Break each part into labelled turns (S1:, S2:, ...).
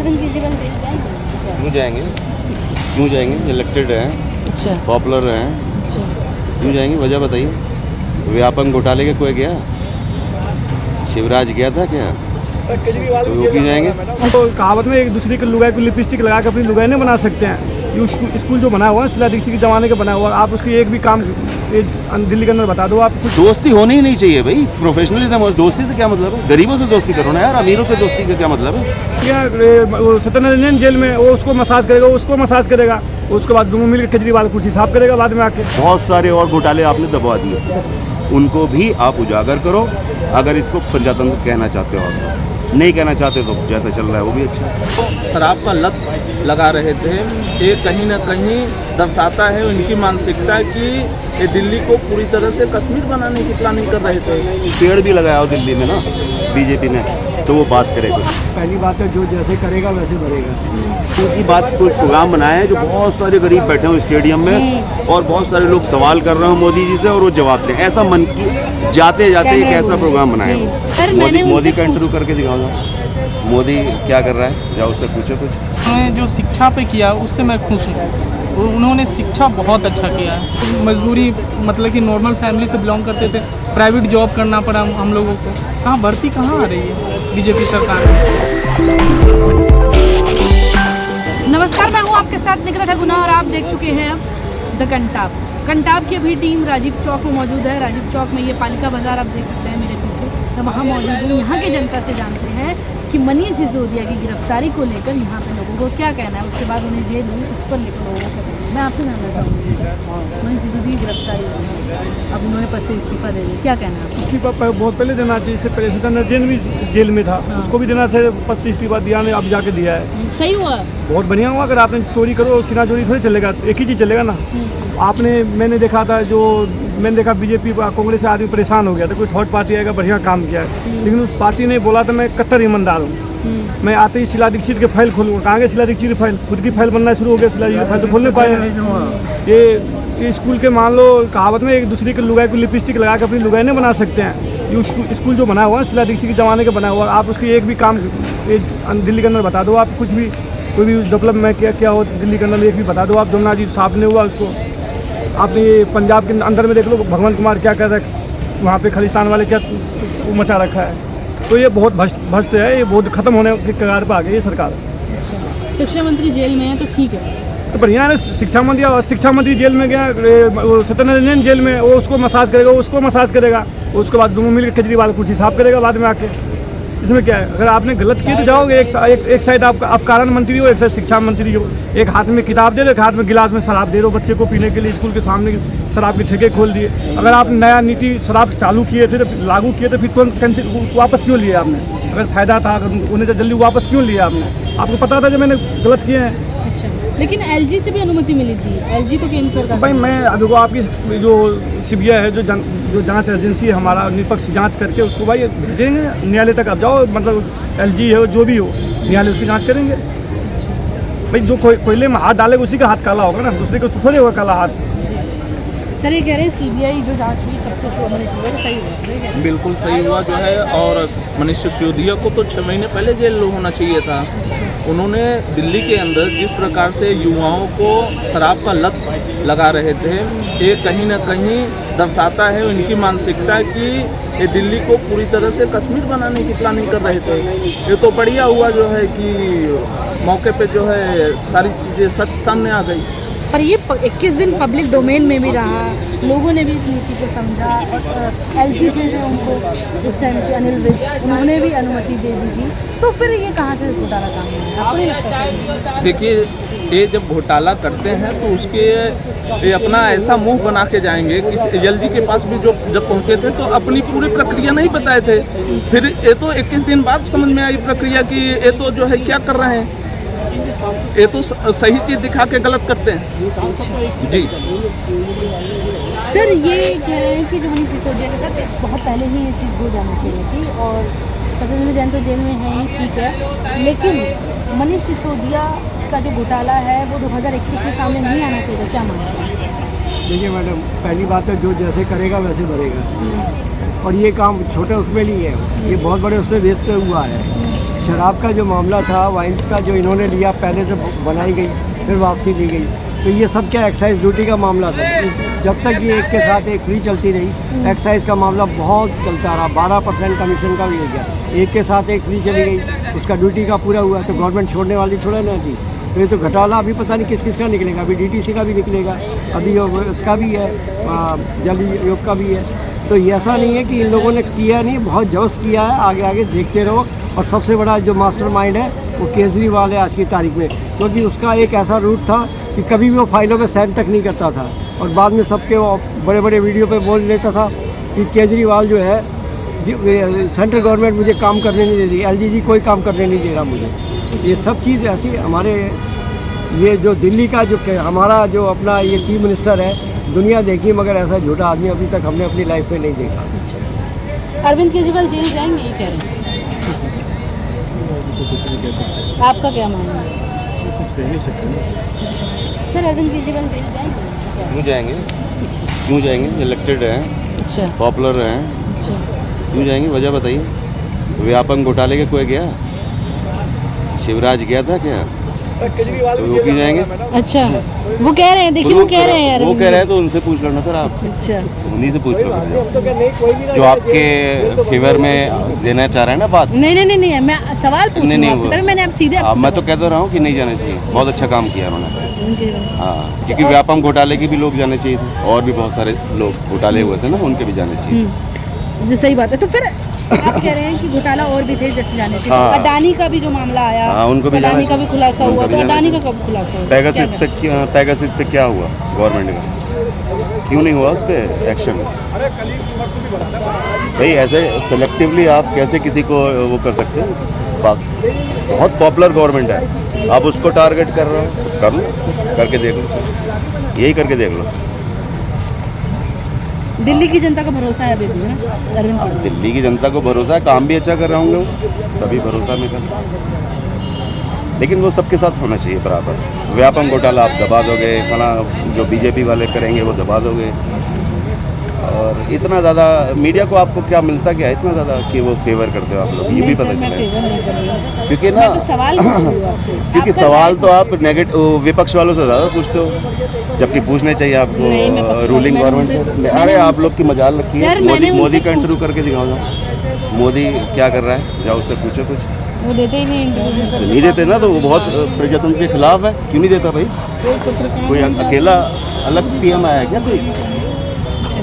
S1: Arvind Kejriwal jail जाएंगे?
S2: क्यों जाएंगे? क्यों जाएंगे? इलेक्टेड हैं,
S1: अच्छा
S2: पॉपुलर हैं,
S1: अच्छा।
S2: क्यों जाएंगे? वजह बताइए। व्यापम घोटाले के कोई गया? शिवराज गया था क्या?
S3: केजरीवाल
S2: तो वो क्यों जाएंगे?
S3: तो कहावत में एक दूसरे के लुगाई को लिपस्टिक लगा के अपनी लुगाई नहीं बना सकते हैं। ये स्कूल जो बना हुआ है शीला दीक्षित के ज़माने का बना हुआ है, आप उसकी एक भी काम दिल्ली के अंदर बता दो आप कुछ।
S2: दोस्ती होनी ही नहीं चाहिए भाई। प्रोफेशनलिज्म और दोस्ती से क्या मतलब है? गरीबों से दोस्ती करो ना यार, अमीरों से दोस्ती का क्या मतलब है?
S3: क्या सत्यनारायण जैन जेल में वो उसको मसाज करेगा, वो उसको मसाज करेगा, उसके बाद दोनों मिलकर केजरीवाल कुर्सी साफ करेगा बाद में आके।
S2: बहुत सारे और घोटाले आपने दबा दिए, उनको भी आप उजागर करो। अगर इसको प्रजातंत्र कहना चाहते हो आप, नहीं कहना चाहते तो जैसा चल रहा है वो भी अच्छा है।
S4: शराब का लत लगा रहे थे, ये कहीं ना कहीं दर्शाता है उनकी मानसिकता कि ये दिल्ली को पूरी तरह से कश्मीर बनाने की प्लानिंग कर रहे थे।
S2: पेड़ भी लगाया हो दिल्ली में ना बीजेपी ने, तो वो बात करेगा।
S3: पहली बात है जो जैसे करेगा वैसे बढ़ेगा।
S2: क्योंकि बात कुछ प्रोग्राम बनाए हैं जो बहुत सारे गरीब बैठे हो स्टेडियम में और बहुत सारे लोग सवाल कर रहे हो मोदी जी से और वो जवाब दें। ऐसा मन की जाते जाते एक ऐसा प्रोग्राम बनाया हो। मोदी का इंटरव्यू करके दिखाओ ना, मोदी क्या कर रहा है, जाओ उससे पूछो कुछ।
S5: उन्होंने जो शिक्षा पे किया उससे मैं खुश हूँ। उन्होंने शिक्षा बहुत अच्छा किया है। मजबूरी मतलब कि नॉर्मल फैमिली से बिलोंग करते थे, प्राइवेट जॉब करना पड़ा हम लोगों को। कहाँ भर्ती कहाँ आ रही है बीजेपी सरकार में।
S1: नमस्कार, मैं हूँ आपके साथ निकिता ठगुना और आप देख चुके हैं अब द कंटाप। कंटाप की अभी टीम राजीव चौक में मौजूद है। राजीव चौक में ये पालिका बाजार आप देख सकते हैं मेरे पीछे, मैं वहाँ मौजूद हूँ। यहाँ की जनता से जानते हैं कि मनीष सिसोदिया की गिरफ्तारी को लेकर यहाँ पे लोगों को क्या कहना है, उसके बाद उन्हें जेल हुई उस पर लेकर लोगों को क्या कहना है। मैं आपसे जानना चाहूँगी, मनीष सिसोदिया की गिरफ्तारी हुई, अब उन्होंने पद से इस्तीफा दे दिया, क्या कहना है?
S3: इस्तीफा बहुत पहले देना चाहिए। इससे पहले सत्यनारायण जैन भी जेल में था, उसको भी देना था। पद से इस्तीफा दिया ने, अब जाके दिया है।
S1: सही हुआ,
S3: बहुत बढ़िया हुआ। अगर आपने चोरी करो, सीना चोरी थोड़ी चलेगा, एक ही चीज़ चलेगा ना। मैंने देखा था मैंने देखा बीजेपी कांग्रेस से आदमी परेशान हो गया था, कोई थर्ड पार्टी आएगा बढ़िया काम किया है, लेकिन उस पार्टी ने बोला था मैं कट्टर ईमानदार हूँ। मैं आते ही शीला दीक्षित के फाइल खोलूँगा। कहाँ गए शीला दीक्षित की फाइल? खुद की फाइल बनना शुरू हो गया, शीला दीक्षित की फाइल तो खोल नहीं पाए। ये स्कूल के मान लो कहावत में एक दूसरे के लुगाई को लिपस्टिक लगा के अपनी लुगाई नहीं बना सकते हैं। ये स्कूल जो बना हुआ है शीला दीक्षित के ज़माने का बना हुआ है, आप उसकी एक भी काम दिल्ली के अंदर बता दो। आप कुछ भी कोई भी डेवलपमेंट क्या हो दिल्ली के अंदर एक भी बता दो आप। जमुना जी साफ नहीं हुआ उसको। आपने ये पंजाब के अंदर में देख लो भगवंत कुमार क्या कर रहा है, वहाँ पे खालिस्तान वाले क्या मचा रखा है। तो ये बहुत भ्रष्ट है, ये बहुत ख़त्म होने के कगार पर आ गई ये सरकार।
S1: शिक्षा मंत्री जेल में है तो ठीक है,
S3: तो बढ़िया है। शिक्षा मंत्री जेल में गया, सत्यनारायण जैन जेल में, वो उसको मसाज करेगा, उसको मसाज करेगा, उसके बाद दोनों मिलकर केजरीवाल कुर्सी साफ करेगा बाद में आके। इसमें क्या है? अगर आपने गलत किया तो जाओगे। एक साइड आप कारण मंत्री हो, एक साइड शिक्षा मंत्री हो। एक हाथ में किताब दे रहे, एक हाथ में गिलास में शराब दे रहे हो बच्चे को पीने के लिए। स्कूल के सामने शराब के ठेके खोल दिए। अगर आप नया नीति शराब चालू किए थे, लागू किए थे, फिर तुरंत कैंसिल उसको वापस क्यों लिया आपने? अगर फायदा था अगर उन्हें तो जल्दी वापस क्यों लिया आपने? आपको पता था जो मैंने गलत किए हैं।
S1: अच्छा, लेकिन एलजी से भी अनुमति मिली थी। एलजी तो केंद्र सरकार।
S3: भाई मैं देखो आपकी जो सीबीआई है जो जांच एजेंसी है हमारा, निष्पक्ष जांच करके उसको भाई भेजेंगे न्यायालय तक। आप जाओ, मतलब एलजी है जो भी हो, न्यायालय उसकी जांच करेंगे। भाई जो कोयले में हाथ डालेगा उसी का हाथ काला होगा ना, दूसरे को थोड़े होगा काला हाथ।
S1: सर ये कह रहे हैं सीबीआई जो जांच हुई सब कुछ मनीष सिसोदिया सही हुआ।
S4: बिल्कुल सही हुआ जो है, और मनीष सिसोदिया को तो 6 महीने पहले जेल होना चाहिए था। उन्होंने दिल्ली के अंदर जिस प्रकार से युवाओं को शराब का लत लगा रहे थे, ये कहीं ना कहीं दर्शाता है उनकी मानसिकता कि ये दिल्ली को पूरी तरह से कश्मीर बनाने की प्लानिंग कर रहे थे। ये तो बढ़िया हुआ जो है कि मौके पे जो है सारी चीज़ें सच सामने आ गई।
S1: पर ये 21 दिन पब्लिक डोमेन में भी रहा, लोगों ने भी इस नीति को समझा। एलजी थे उनको इस टाइम के अनिल विज, उन्होंने भी अनुमति दे दी थी, तो फिर ये कहाँ से घोटाला सामने आया? आपको नहीं लगता?
S4: देखिए, ये जब घोटाला करते हैं तो उसके ये अपना ऐसा मुंह बना के जाएंगे कि एलजी के पास भी जब पहुँचे थे तो अपनी पूरी प्रक्रिया नहीं बताए थे। फिर ये तो 21 दिन बाद समझ में आई प्रक्रिया कि ये तो जो है क्या कर रहे हैं, ये तो सही चीज़ दिखा के गलत करते हैं जी।
S1: सर ये कह रहे हैं कि जो मनीष सिसोदिया के साथ बहुत पहले ही ये चीज़ हो जानी चाहिए थी, और सत्यनारायण जैन तो जेल में है ही, ठीक है, लेकिन मनीष सिसोदिया का जो घोटाला है वो 2021 में सामने नहीं आना चाहिए, क्या मानते हैं?
S3: देखिए मैडम, पहली बात है जो जैसे करेगा वैसे बढ़ेगा, और ये काम छोटे उसमें नहीं है, ये बहुत बड़े उसमें बेस पे हुआ है।
S6: शराब का जो मामला था, वाइन्स का जो इन्होंने लिया, पहले से बनाई गई फिर वापसी ली गई, तो ये सब क्या एक्साइज ड्यूटी का मामला था। जब तक ये एक के साथ एक फ्री चलती रही, एक्साइज का मामला बहुत चलता रहा, 12% कमीशन का भी हो गया, एक के साथ एक फ्री चली गई, उसका ड्यूटी का पूरा हुआ, तो गवर्नमेंट छोड़ने वाली थोड़ा ना थी। तो ये तो घोटाला अभी पता नहीं किस किस का निकलेगा, अभी DTC का भी निकलेगा, अभी उसका भी है, जल योग का भी है। तो ये ऐसा नहीं है कि इन लोगों ने किया नहीं, बहुत जबरदस्त किया है, आगे आगे देखते रहो। और सबसे बड़ा जो मास्टरमाइंड है वो केजरीवाल है आज की तारीख में, क्योंकि उसका एक ऐसा रूट था कि कभी भी वो फाइलों में साइन तक नहीं करता था, और बाद में सबके वो बड़े बड़े वीडियो पे बोल लेता था कि केजरीवाल जो है, सेंट्रल गवर्नमेंट मुझे काम करने नहीं दे रही, LGG कोई काम करने नहीं दे रहा मुझे। ये सब चीज़ ऐसी हमारे, ये जो दिल्ली का जो हमारा जो अपना ये चीफ मिनिस्टर है, दुनिया देखी मगर ऐसा झूठा आदमी अभी तक हमने अपनी लाइफ में नहीं देखा।
S1: अरविंद केजरीवाल जेल जाएंगे ये कह रहे हैं, आपका क्या मानना है?
S3: कुछ कह नहीं सकते।
S1: सर अरविंद केजरीवाल जेल जाएंगे?
S2: क्यों जाएंगे, क्यों जाएंगे? इलेक्टेड हैं,
S1: अच्छा
S2: पॉपुलर हैं,
S1: अच्छा,
S2: क्यों जाएंगे? वजह बताइए। व्यापम घोटाले के कोई गया? शिवराज गया था क्या? तो वो क्यों जाएंगे?
S1: अच्छा वो कह रहे हैं, देखिए वो कह रहे हैं
S2: वो कह रहे हैं तो उनसे पूछ लो ना फिर आप,
S1: अच्छा
S2: उन्हीं से पूछ लो जो आपके फेवर में देना चाह रहे हैं ना बात।
S1: नहीं मैं सवाल पूछ रही हूँ आपसे, तभी मैंने आप सीधे आपसे
S2: मैं तो कहता रहा हूँ कि नहीं जाना चाहिए, बहुत अच्छा काम किया उन्होंने।
S1: सवाल-
S2: हाँ, क्योंकि व्यापम घोटाले के भी लोग जाने चाहिए थे, और भी बहुत सारे लोग घोटाले हुए थे ना, उनके भी जाने चाहिए।
S1: जो सही बात है। तो फिर आप कह रहे हैं कि घोटाला और भी थे जैसे जाने चाहिए।
S2: हाँ।
S1: अडानी का भी जो मामला आया,
S2: हाँ, उनको भी
S1: अडानी
S2: जाना
S1: का भी खुलासा
S2: उनका
S1: हुआ,
S2: भी
S1: तो
S2: जाना
S1: अडानी का कब खुलासा हुआ?
S2: पैगासिस पे क्या हुआ गवर्नमेंट का? क्यों नहीं हुआ उस पर एक्शन? भाई ऐसे सेलेक्टिवली आप कैसे किसी को वो कर सकते हैं? बहुत पॉपुलर गवर्नमेंट है, आप उसको टारगेट कर रहे हो, कर लो, करके देख लो, यही करके देख लो।
S1: दिल्ली की जनता का भरोसा है अभी भी ना अरविंद केजरीवाल?
S2: दिल्ली की जनता को भरोसा है, काम भी अच्छा कर रहे होंगे वो, तभी भरोसा में कर। लेकिन वो सबके साथ होना चाहिए बराबर। व्यापम घोटाला आप दबा दोगे, फला जो बीजेपी वाले करेंगे वो दबा दोगे। और इतना ज़्यादा मीडिया को आपको क्या मिलता क्या है इतना ज़्यादा कि वो फेवर करते हो आप लोग, ये भी पता चले। क्योंकि ना
S1: मैं तो सवाल पूछ रही हूँ आपसे।
S2: क्योंकि
S1: आपका
S2: सवाल
S1: राय
S2: तो आप नेगेटिव विपक्ष वालों से ज़्यादा पूछते हो, जबकि पूछने चाहिए
S1: नहीं, मैं
S2: आपको
S1: पक्ष-
S2: रूलिंग
S1: मैंने
S2: गवर्नमेंट
S1: उनसे-
S2: से।
S1: मैंने
S2: अरे आप
S1: उनसे-
S2: लोग की मजाल रखिए,
S1: सर, मैंने
S2: मोदी
S1: उनसे
S2: का इंटरव्यू करके दिखाओ जाओ, मोदी क्या कर रहा है, जाओ उससे पूछो कुछ।
S1: वो देते ही नहीं इंटरव्यू।
S2: तो नहीं देते ना, तो वो बहुत प्रजातंत्र के खिलाफ है, क्यों नहीं देता भाई? कोई अकेला अलग PM आया क्या कोई?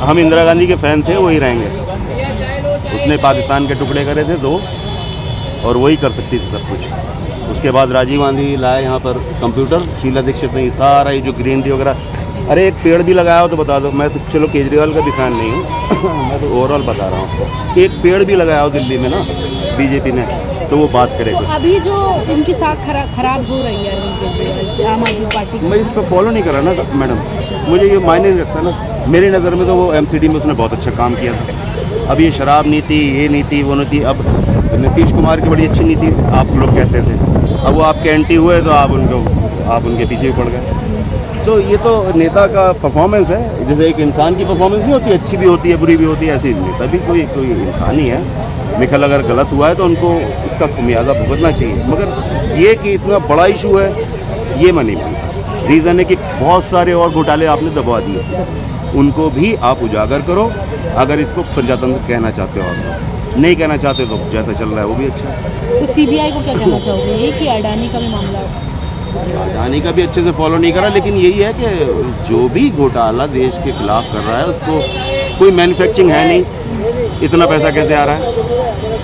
S2: हम इंदिरा गांधी के फैन थे, वही रहेंगे। उसने पाकिस्तान के टुकड़े करे थे 2, और वही कर सकती थी सब कुछ। उसके बाद राजीव गांधी लाए यहाँ पर कंप्यूटर, शीला दीक्षित ने सारा ये जो ग्रीन टी वगैरह। अरे एक पेड़ भी लगाया हो तो बता दो, मैं तो चलो केजरीवाल का भी फैन नहीं हूँ मैं तो ओवरऑल बता रहा हूँ, एक पेड़ भी लगाया हो दिल्ली में ना बीजेपी ने, तो वो बात करे
S1: तो
S2: कुछ।
S1: अभी जो इनकी साख खराब हो रही है अरविंद केजरीवाल की, आम आदमी पार्टी की,
S2: मैं इस पर फॉलो नहीं कर रहा ना मैडम, मुझे ये मायने नहीं रखता ना। मेरी नज़र में तो वो MCD में उसने बहुत अच्छा काम किया था। अब ये शराब नीति, ये नीति, वो नीति, अब नीतीश कुमार की बड़ी अच्छी नीति आप लोग कहते थे, अब वो आपके एंटी हुए तो आप उनके पीछे भी पड़ गए। तो ये तो नेता का परफॉर्मेंस है, जैसे एक इंसान की परफॉर्मेंस नहीं होती, अच्छी भी होती है बुरी भी होती है, ऐसे ही नेता भी कोई इंसान ही है। निखिल अगर गलत हुआ है तो उनको उसका खामियाजा भुगतना चाहिए, मगर ये कि इतना बड़ा इशू है ये मैं नहीं मानता। रीज़न है कि बहुत सारे और घोटाले आपने दबा दिए, उनको भी आप उजागर करो। अगर इसको प्रजातंत्र कहना चाहते हो आप, नहीं कहना चाहते तो जैसा चल रहा है वो भी अच्छा है।
S1: तो CBI को क्या कहना चाहोगे? ये कि अडानी का भी मामला
S2: अडानी का भी अच्छे से फॉलो नहीं करा, लेकिन यही है कि जो भी घोटाला देश के खिलाफ कर रहा है उसको कोई मैन्युफैक्चरिंग है नहीं, इतना पैसा कैसे आ रहा है?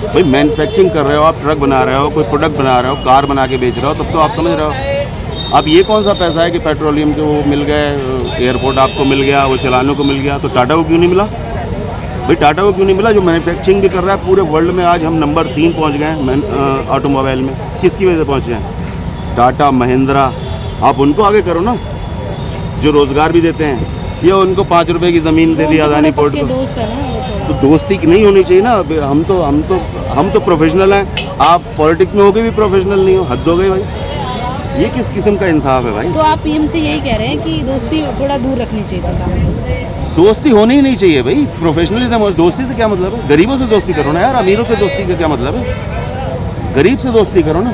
S2: भाई मैन्युफैक्चरिंग कर रहे हो आप, ट्रक बना रहे हो, कोई प्रोडक्ट बना रहे हो, कार बना के बेच रहे हो, तब तो आप समझ रहे हो। अब ये कौन सा पैसा है कि पेट्रोलियम के वो मिल गए, एयरपोर्ट आपको मिल गया, वो चलाने को मिल गया, तो टाटा को क्यों नहीं मिला? भाई टाटा को क्यों नहीं मिला जो मैन्युफैक्चरिंग भी कर रहा है? पूरे वर्ल्ड में आज हम नंबर 3 पहुँच गए हैं ऑटोमोबाइल में। किसकी वजह से पहुँचे हैं? टाटा, महिंद्रा। आप उनको आगे करो ना, जो रोज़गार भी देते हैं। ये उनको 5 रुपए की ज़मीन दे दी अदानी पोर्ट को,
S1: दोस्त है ना वो थोड़ा।
S2: तो दोस्ती नहीं होनी चाहिए ना। हम तो प्रोफेशनल हैं, आप पॉलिटिक्स में होके भी प्रोफेशनल नहीं हो, हद हो गई भाई। ये किस किस्म का इंसाफ है भाई?
S1: तो आप PM से यही कह रहे हैं कि दोस्ती थोड़ा दूर रखनी चाहिए था काम से?
S2: दोस्ती होनी ही नहीं चाहिए भाई, प्रोफेशनलिज्म। और दोस्ती से क्या मतलब है? गरीबों से दोस्ती करो ना यार, अमीरों से दोस्ती का क्या मतलब है? गरीब से दोस्ती करो ना।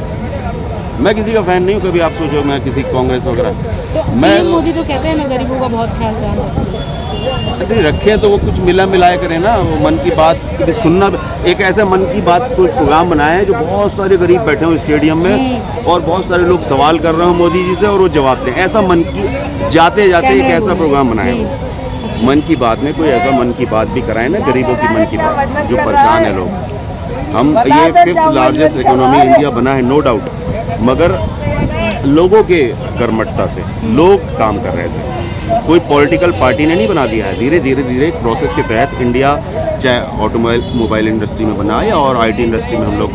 S2: मैं किसी का फैन नहीं हूँ, कभी आप सोचो मैं किसी कांग्रेस वगैरह।
S1: तो
S2: मैं
S1: पीएम मोदी तो कहते हैं मैं गरीबों का बहुत ख्याल रखता
S2: अरे रखे तो वो कुछ मिला मिलाया करें ना, वो मन की बात कभी सुनना। एक ऐसा मन की बात कोई प्रोग्राम बनाया है जो बहुत सारे गरीब बैठे हो स्टेडियम में और बहुत सारे लोग सवाल कर रहे हो मोदी जी से और वो जवाब दें। ऐसा मन की जाते जाते एक ऐसा प्रोग्राम बनाया हो मन की बात में, कोई ऐसा मन की बात भी कराए ना, गरीबों की मन की बात, जो परेशान है लोग। हम ये 5th लार्जेस्ट इकोनॉमी इंडिया बना है नो डाउट, मगर लोगों के कर्मठता से लोग काम कर रहे थे। कोई पॉलिटिकल पार्टी ने नहीं बना दिया है। धीरे धीरे प्रोसेस के तहत इंडिया चाहे मोबाइल इंडस्ट्री में बना या और आईटी इंडस्ट्री में हम लोग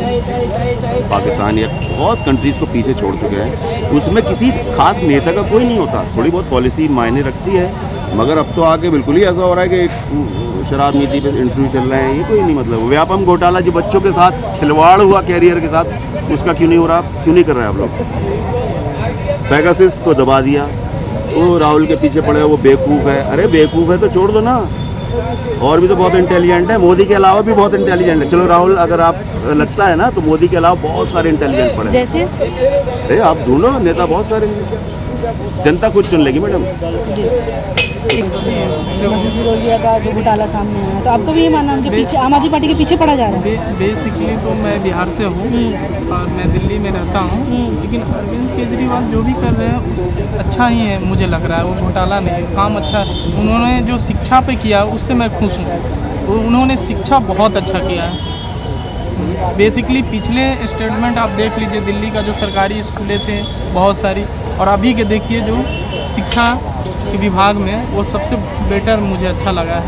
S2: पाकिस्तान या बहुत कंट्रीज़ को पीछे छोड़ चुके हैं। उसमें किसी खास नेता का कोई नहीं होता, थोड़ी बहुत पॉलिसी मायने रखती है, मगर अब तो आगे बिल्कुल ही ऐसा हो रहा है कि शराब नीति पे इंटरव्यू चल रहे हैं। ये कोई नहीं मतलब व्यापम घोटाला जो बच्चों के साथ खिलवाड़ हुआ कैरियर के साथ, उसका क्यों नहीं हो रहा, क्यों नहीं कर रहे हैं आप लोग। पेगासिस को दबा दिया, वो राहुल के पीछे पड़े, वो बेवकूफ़ है। अरे बेवकूफ़ है तो छोड़ दो ना, और भी तो बहुत इंटेलिजेंट है, मोदी के अलावा भी बहुत इंटेलिजेंट है। चलो राहुल अगर आप लगता है ना, तो मोदी के अलावा बहुत सारे इंटेलिजेंट पड़े।
S1: जैसे
S2: अरे आप ढूंढो नेता, बहुत सारे, जनता खुद चुन लेगी मैडम।
S1: मनीष सिसोदिया का जो घोटाला सामने आया, तो आपको भी ये मानना उनके पीछे, आम आदमी पार्टी के पीछे पड़ा जा रहा है?
S5: बेसिकली तो मैं बिहार से हूँ और मैं दिल्ली में रहता हूँ, लेकिन अरविंद केजरीवाल जो भी कर रहे हैं अच्छा ही है, मुझे लग रहा है। वो घोटाला नहीं, काम अच्छा है। उन्होंने जो शिक्षा पे किया उससे मैं खुश हूँ। उन्होंने शिक्षा बहुत अच्छा किया है। बेसिकली पिछले स्टेटमेंट आप देख लीजिए, दिल्ली का जो सरकारी स्कूलें थे बहुत सारी, और अभी के देखिए जो शिक्षा के विभाग में, वो सबसे बेटर मुझे अच्छा लगा है।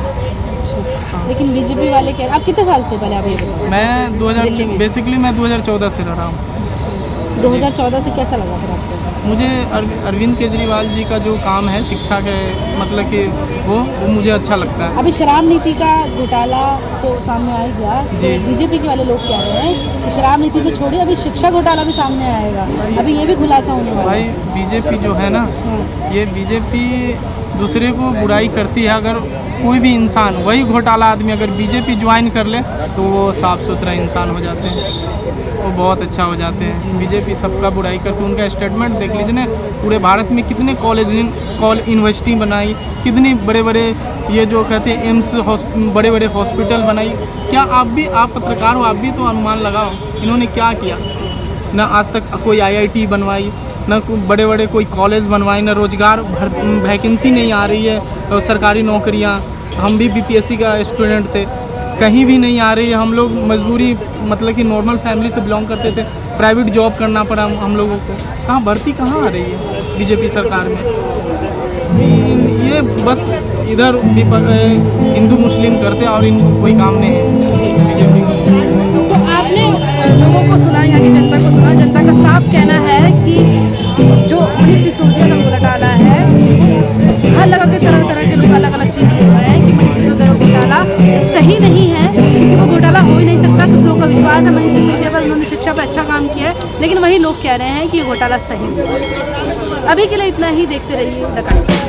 S1: लेकिन बीजेपी वाले क्या, आप कितने साल से पहले आप ये बताओ?
S5: मैं 2014 से रह रहा हूँ।
S1: 2014 से कैसा लगा फिर आपको?
S5: मुझे अरविंद केजरीवाल जी का जो काम है शिक्षा के, मतलब कि वो मुझे अच्छा लगता है।
S1: अभी शराब नीति का घोटाला तो सामने आ गया, तो बीजेपी के वाले लोग कह रहे हैं कि शराब नीति तो छोड़िए, अभी शिक्षा घोटाला भी सामने आएगा, अभी ये भी खुलासा होने वाला है।
S5: भाई बीजेपी जो है ना, ये बीजेपी दूसरे को बुराई करती है। अगर कोई भी इंसान, वही घोटाला आदमी अगर बीजेपी ज्वाइन कर ले तो वो साफ़ सुथरा इंसान हो जाते हैं, वो बहुत अच्छा हो जाते हैं। बीजेपी सबका बुराई करती है। उनका स्टेटमेंट देख लीजिए ना, पूरे भारत में कितने यूनिवर्सिटी बनाई, कितनी बड़े बड़े ये जो कहते हैं एम्स, बड़े बड़े हॉस्पिटल बनाई। क्या आप पत्रकार हो, आप भी तो अनुमान लगाओ इन्होंने क्या किया। ना आज तक कोई IIT बनवाई, ना बड़े बड़े कोई कॉलेज बनवाए, ना रोज़गार वैकेंसी नहीं आ रही है, सरकारी नौकरियां। हम भी BPSC का स्टूडेंट थे, कहीं भी नहीं आ रही है। हम लोग मजबूरी, मतलब कि नॉर्मल फैमिली से बिलोंग करते थे, प्राइवेट जॉब करना पड़ा हम लोगों को। कहाँ भर्ती कहाँ आ रही है बीजेपी सरकार में। ये बस इधर हिंदू मुस्लिम करते और इनको कोई काम नहीं है बीजेपी को।
S1: तो आपने लोगों को सुना, यहाँ की जनता को सुना, जनता का साफ कहना है कि जो मनीष सिसोदिया का घोटाला है, हर लगा के तरह तरह के लोग अलग अलग चीज़ बोल रहे हैं कि मनीष सिसोदिया का घोटाला सही नहीं है, क्योंकि वो घोटाला हो ही नहीं सकता। कुछ लोगों का विश्वास है मनीष सिसोदिया पर, उन्होंने शिक्षा पर अच्छा काम किया है, लेकिन वही लोग कह रहे हैं कि ये घोटाला सही है। अभी के लिए इतना ही, देखते रहिए द कंटेंट।